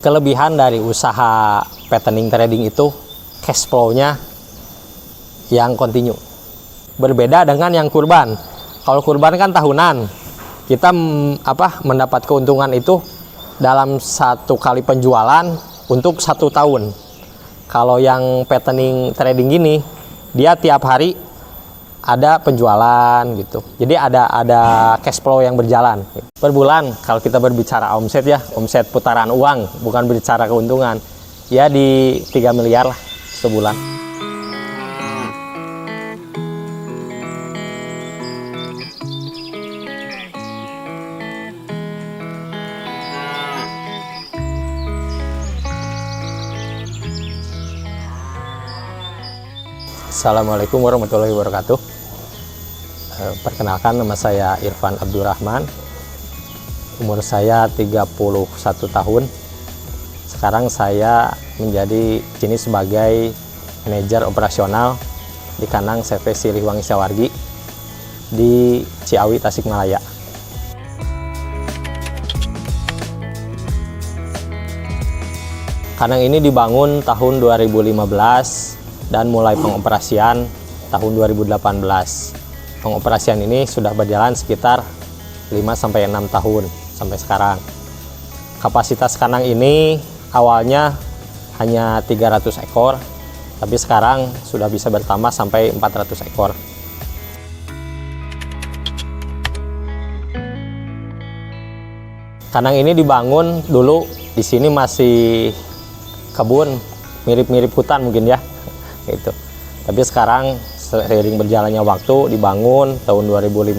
Kelebihan dari usaha fattening trading itu cash flow-nya yang kontinu. Berbeda dengan yang kurban. Kalau kurban kan tahunan. Kita mendapat keuntungan itu dalam satu kali penjualan untuk 1 tahun. Kalau yang fattening trading gini, dia tiap hari ada penjualan gitu. Jadi ada cash flow yang berjalan. Per bulan kalau kita berbicara omset ya, omset putaran uang, bukan berbicara keuntungan. Ya di 3 miliar lah sebulan. Assalamualaikum warahmatullahi wabarakatuh. Perkenalkan, nama saya Irfan Abdurrahman. Umur saya 31 tahun. Sekarang saya menjadi sini sebagai manajer operasional di kandang CV Siliwangi Sawargi di Ciawi, Tasikmalaya. Kandang ini dibangun tahun 2015 dan mulai pengoperasian tahun 2018. Pengoperasian ini sudah berjalan sekitar 5-6 tahun sampai sekarang. Kapasitas kandang ini awalnya hanya 300 ekor, tapi sekarang sudah bisa bertambah sampai 400 ekor. Kandang ini dibangun dulu, di sini masih kebun, mirip-mirip hutan mungkin ya. Gitu. Tapi sekarang seiring berjalannya waktu dibangun tahun 2015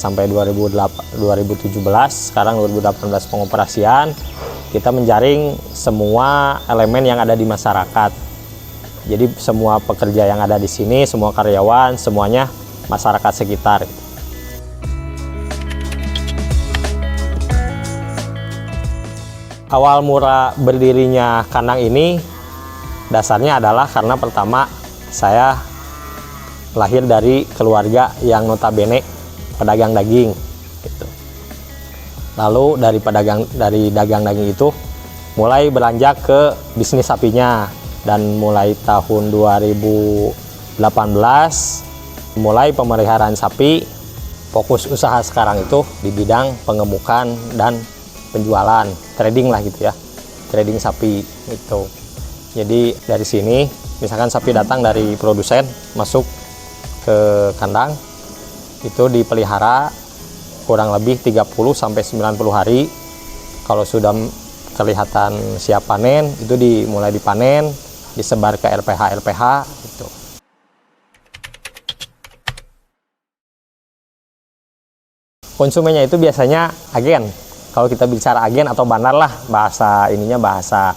sampai 2017, sekarang 2018 pengoperasian, kita menjaring semua elemen yang ada di masyarakat. Jadi semua pekerja yang ada di sini, semua karyawan, semuanya masyarakat sekitar. Awal mula berdirinya kandang ini dasarnya adalah karena pertama saya lahir dari keluarga yang notabene pedagang daging gitu. Lalu dari dagang daging itu mulai beranjak ke bisnis sapinya, dan mulai tahun 2018 mulai pemeliharaan sapi. Fokus usaha sekarang itu di bidang pengemukan dan penjualan, trading lah gitu ya, trading sapi gitu. Jadi dari sini, misalkan sapi datang dari produsen masuk ke kandang, itu dipelihara kurang lebih 30-90 hari. Kalau sudah kelihatan siap panen, itu mulai dipanen, disebar ke RPH gitu. Konsumennya itu biasanya agen. Kalau kita bicara agen atau bandar lah, bahasa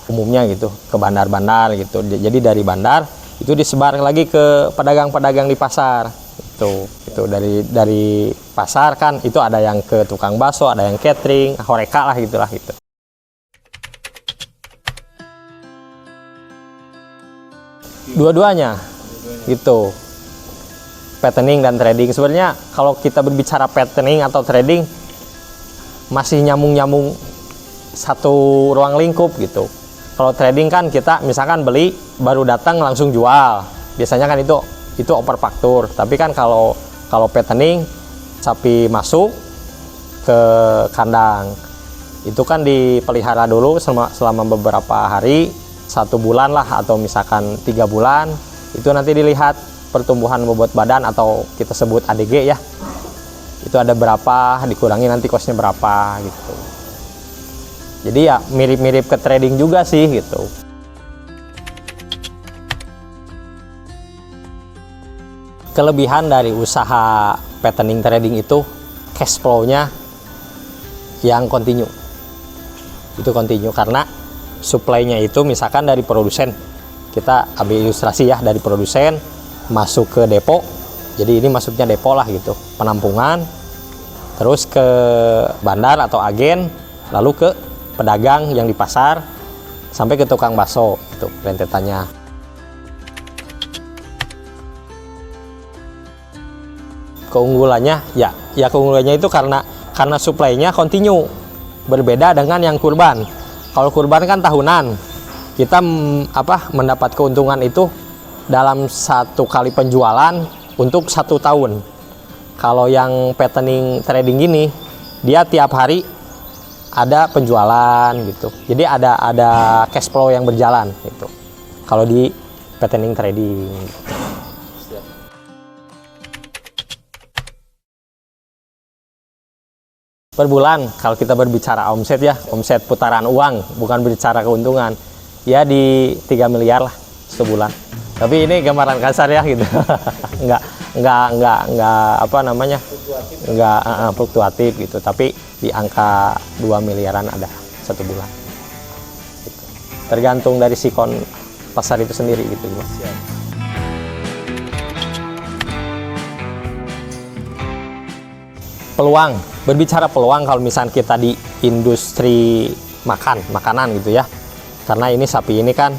umumnya gitu, ke bandar-bandar gitu. Jadi dari bandar itu disebar lagi ke pedagang-pedagang di pasar. Itu dari pasar kan itu ada yang ke tukang bakso, ada yang catering, horeca lah gitulah gitu. Dua-duanya gitu. Fattening dan trading. Sebenarnya kalau kita berbicara fattening atau trading masih nyambung satu ruang lingkup gitu. Kalau trading kan kita misalkan beli baru datang langsung jual. Biasanya kan itu overfaktur. Tapi kan kalau fattening, sapi masuk ke kandang itu kan dipelihara dulu selama beberapa hari, 1 bulan lah, atau misalkan 3 bulan. Itu nanti dilihat pertumbuhan bobot badan atau kita sebut ADG ya. Itu ada berapa, dikurangi nanti kosnya berapa gitu. Jadi ya mirip-mirip ke trading juga sih gitu. Kelebihan dari usaha fattening trading itu cash flow-nya yang kontinu. Itu kontinu karena supply-nya itu misalkan dari produsen. Kita ambil ilustrasi ya, dari produsen masuk ke depo. Jadi ini masuknya depo lah gitu, penampungan, terus ke bandar atau agen, lalu ke pedagang yang di pasar, sampai ke tukang bakso, itu rentetannya. Keunggulannya keunggulannya itu karena supply-nya kontinu, berbeda dengan yang kurban. Kalau kurban kan tahunan, kita mendapat keuntungan itu dalam satu kali penjualan untuk 1 tahun. Kalau yang patterning trading gini, dia tiap hari ada penjualan gitu. Jadi ada cash flow yang berjalan gitu. Kalau di patterning trading. Per bulan, kalau kita berbicara omset ya, omset putaran uang, bukan berbicara keuntungan, ya di 3 miliar lah sebulan. Tapi ini gambaran kasar ya gitu. Enggak apa namanya? Enggak fluktuatif gitu, tapi di angka 2 miliaran ada 1 bulan. Gitu. Tergantung dari sikon pasar itu sendiri gitu. Peluang, berbicara peluang kalau misalnya kita di industri makanan gitu ya, karena ini sapi ini kan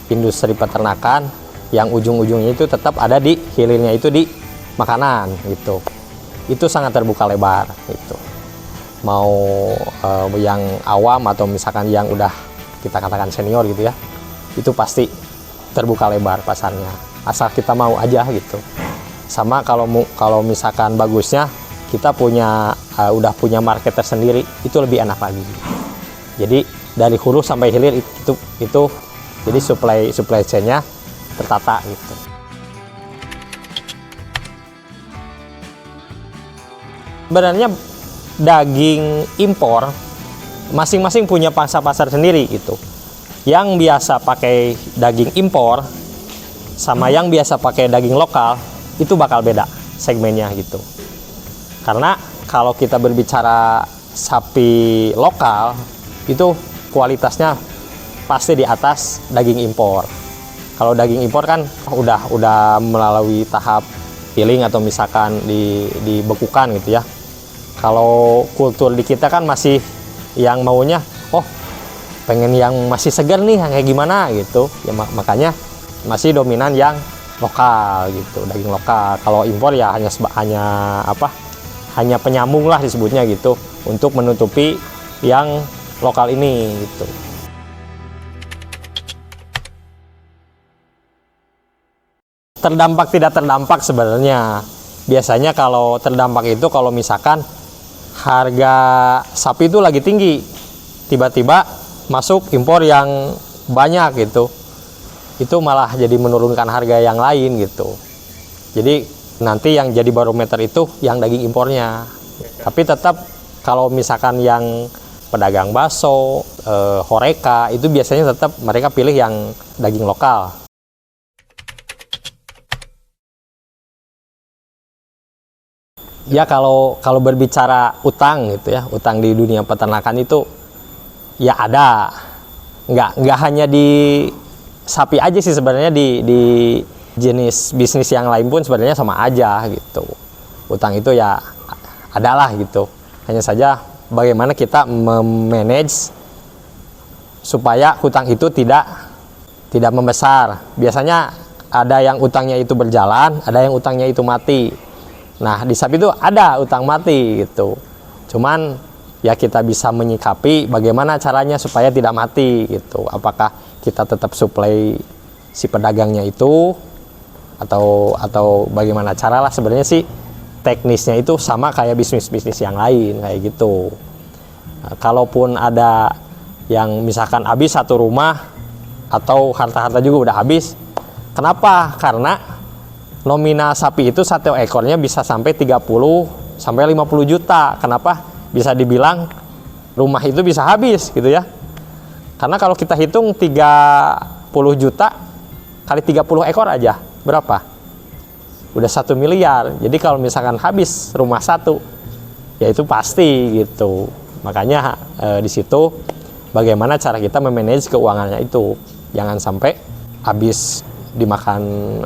industri peternakan yang ujung-ujungnya itu tetap ada di hilirnya itu di makanan gitu, itu sangat terbuka lebar gitu. Mau yang awam atau misalkan yang udah kita katakan senior gitu ya, itu pasti terbuka lebar pasarnya, asal kita mau aja gitu. Sama kalau misalkan bagusnya kita udah punya market tersendiri, itu lebih enak lagi. Jadi dari hulu sampai hilir itu jadi supply chain-nya tertata gitu. Sebenarnya daging impor masing-masing punya pasar sendiri gitu. Yang biasa pakai daging impor sama yang biasa pakai daging lokal itu bakal beda segmennya gitu. Karena kalau kita berbicara sapi lokal itu kualitasnya pasti di atas daging impor. Kalau daging impor kan udah melalui tahap peeling atau misalkan dibekukan gitu ya. Kalau kultur di kita kan masih yang maunya pengen yang masih segar nih, yang kayak gimana gitu ya, makanya masih dominan yang lokal gitu, daging lokal. Kalau impor ya hanya penyambung lah disebutnya gitu, untuk menutupi yang lokal ini gitu. Terdampak tidak terdampak sebenarnya. Biasanya kalau terdampak itu kalau misalkan harga sapi itu lagi tinggi, tiba-tiba masuk impor yang banyak gitu, itu malah jadi menurunkan harga yang lain gitu. Jadi nanti yang jadi barometer itu yang daging impornya. Tapi tetap kalau misalkan yang pedagang bakso, horeca, itu biasanya tetap mereka pilih yang daging lokal. Ya kalau berbicara utang gitu ya, utang di dunia peternakan itu ya ada. Nggak hanya di sapi aja sih sebenarnya, di jenis bisnis yang lain pun sebenarnya sama aja gitu. Utang itu ya adalah gitu. Hanya saja bagaimana kita memanage supaya hutang itu tidak membesar. Biasanya ada yang utangnya itu berjalan, ada yang utangnya itu mati. Nah, di sapi itu ada utang mati gitu. Cuman ya kita bisa menyikapi bagaimana caranya supaya tidak mati gitu. Apakah kita tetap supply si pedagangnya itu atau bagaimana cara lah, sebenarnya sih teknisnya itu sama kayak bisnis-bisnis yang lain kayak gitu. Nah, kalaupun ada yang misalkan habis satu rumah atau harta-harta juga udah habis. Kenapa? Karena nominal sapi itu satu ekornya bisa sampai 30 sampai 50 juta. Kenapa bisa dibilang rumah itu bisa habis gitu ya? Karena kalau kita hitung 30 juta kali 30 ekor aja berapa? Udah 1 miliar. Jadi kalau misalkan habis rumah satu, ya itu pasti gitu. Makanya di situ bagaimana cara kita memanage keuangannya itu. Jangan sampai habis dimakan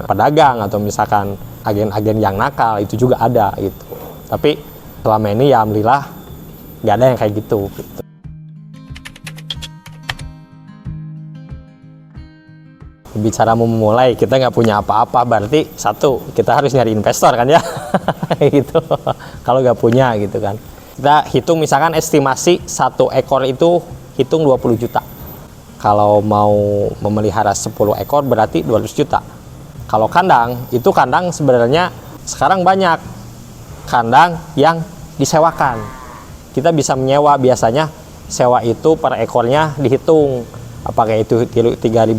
pedagang atau misalkan agen-agen yang nakal, itu juga ada gitu. Tapi selama ini ya alhamdulillah nggak ada yang kayak gitu. Bicara memulai, kita nggak punya apa-apa, berarti satu, kita harus nyari investor kan ya. Gitu. Kalau nggak punya gitu kan, kita hitung misalkan estimasi satu ekor itu hitung 20 juta. Kalau mau memelihara 10 ekor berarti 200 juta. Kalau kandang, itu kandang sebenarnya sekarang banyak kandang yang disewakan. Kita bisa menyewa, biasanya sewa itu per ekornya dihitung. Apakah itu Rp3.000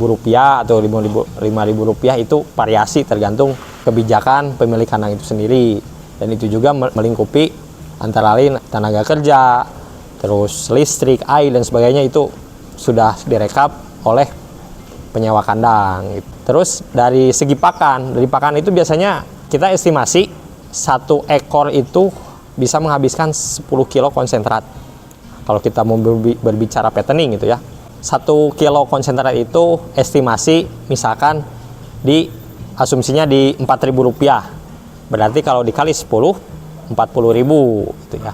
atau Rp5.000, itu variasi tergantung kebijakan pemilik kandang itu sendiri. Dan itu juga melingkupi antara lain tenaga kerja, terus listrik, air, dan sebagainya, itu sudah direkap oleh penyewa kandang. Terus dari segi pakan, dari pakan itu biasanya kita estimasi satu ekor itu bisa menghabiskan 10 kilo konsentrat. Kalau kita mau berbicara fattening gitu ya, 1 kilo konsentrat itu estimasi misalkan di asumsinya di Rp4.000. Berarti kalau dikali 10, 40.000 gitu ya.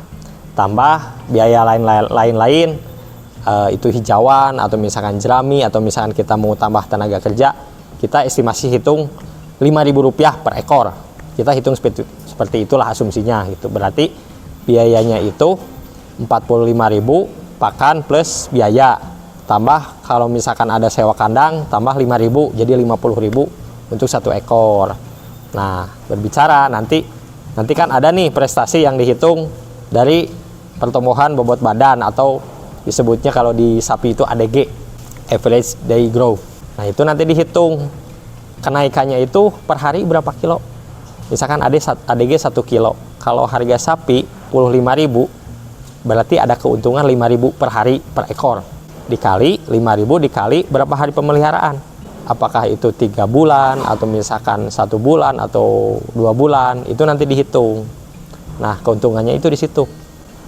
Tambah biaya lain-lain, itu hijauan atau misalkan jerami, atau misalkan kita mau tambah tenaga kerja, kita estimasi hitung Rp5.000 per ekor. Kita hitung seperti itulah asumsinya gitu. Berarti biayanya itu 45.000 pakan plus biaya, tambah kalau misalkan ada sewa kandang tambah 5.000, jadi 50.000 untuk 1 ekor. Nah, berbicara nanti kan ada nih prestasi yang dihitung dari pertumbuhan bobot badan, atau disebutnya kalau di sapi itu ADG, average day growth. Nah, itu nanti dihitung kenaikannya itu per hari berapa kilo. Misalkan ADG 1 kilo, kalau harga sapi 45.000, berarti ada keuntungan 5.000 per hari per ekor. Dikali 5.000 dikali berapa hari pemeliharaan. Apakah itu 3 bulan, atau misalkan 1 bulan, atau 2 bulan, itu nanti dihitung. Nah, keuntungannya itu di situ.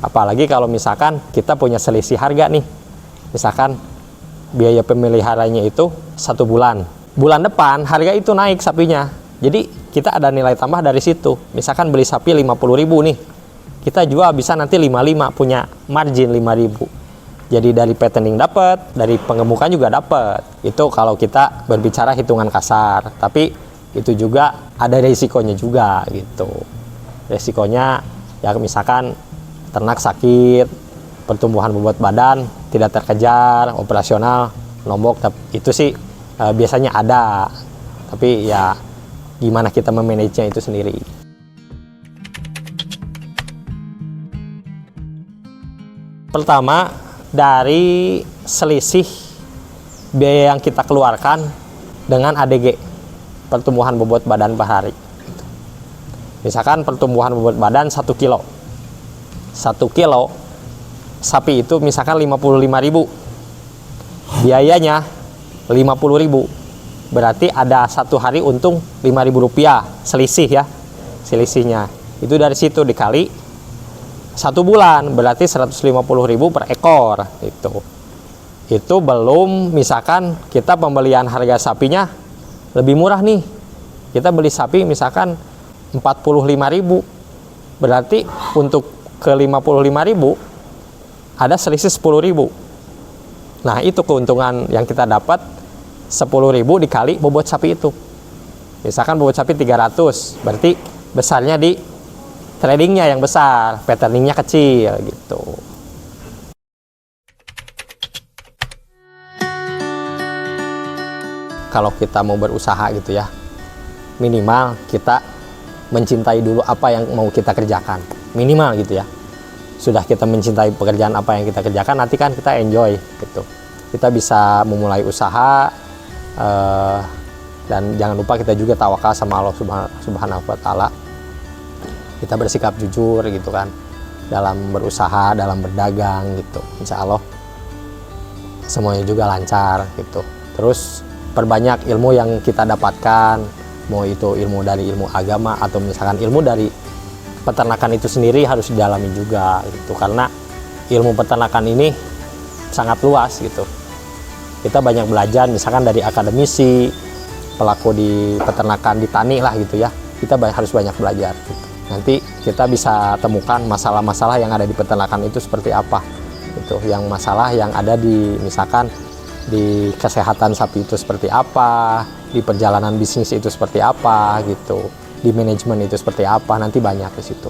Apalagi kalau misalkan kita punya selisih harga nih. Misalkan biaya pemeliharanya itu 1 bulan. Bulan depan harga itu naik sapinya. Jadi kita ada nilai tambah dari situ. Misalkan beli sapi 50.000 nih. Kita jual bisa nanti 55, punya margin 5.000. Jadi dari fattening dapat, dari pengemukan juga dapat. Itu kalau kita berbicara hitungan kasar. Tapi itu juga ada risikonya juga gitu. Risikonya ya misalkan ternak sakit, pertumbuhan bobot badan tidak terkejar, operasional nombok, itu sih biasanya ada. Tapi ya gimana kita memanagenya itu sendiri. Pertama, dari selisih biaya yang kita keluarkan dengan ADG, pertumbuhan bobot badan per hari. Misalkan pertumbuhan bobot badan 1 kilo. 1 kilo sapi itu misalkan 55.000, biayanya 50.000, berarti ada 1 hari untung Rp5.000 selisih ya, selisihnya itu dari situ dikali 1 bulan, berarti 150.000 per ekor. Itu belum misalkan kita pembelian harga sapinya lebih murah nih, kita beli sapi misalkan 45.000, berarti untuk ke 55.000 ada selisih 10.000. Nah, itu keuntungan yang kita dapat, 10.000 dikali bobot sapi itu. Misalkan bobot sapi 300, berarti besarnya di tradingnya yang besar, patterningnya kecil gitu. Kalau kita mau berusaha gitu ya, minimal kita mencintai dulu apa yang mau kita kerjakan. Minimal gitu ya. Sudah kita mencintai pekerjaan apa yang kita kerjakan, nanti kan kita enjoy gitu. Kita bisa memulai usaha, dan jangan lupa kita juga tawakal sama Allah Subhanahu wa Ta'ala. Kita bersikap jujur gitu kan dalam berusaha, dalam berdagang gitu. Insya Allah semuanya juga lancar gitu. Terus perbanyak ilmu yang kita dapatkan, mau itu ilmu dari ilmu agama atau misalkan ilmu dari peternakan itu sendiri, harus didalami juga gitu, karena ilmu peternakan ini sangat luas gitu. Kita banyak belajar misalkan dari akademisi, pelaku di peternakan, di tani lah gitu ya, kita harus banyak belajar gitu. Nanti kita bisa temukan masalah-masalah yang ada di peternakan itu seperti apa gitu, yang masalah yang ada di misalkan di kesehatan sapi itu seperti apa, di perjalanan bisnis itu seperti apa gitu, di manajemen itu seperti apa, nanti banyak di situ.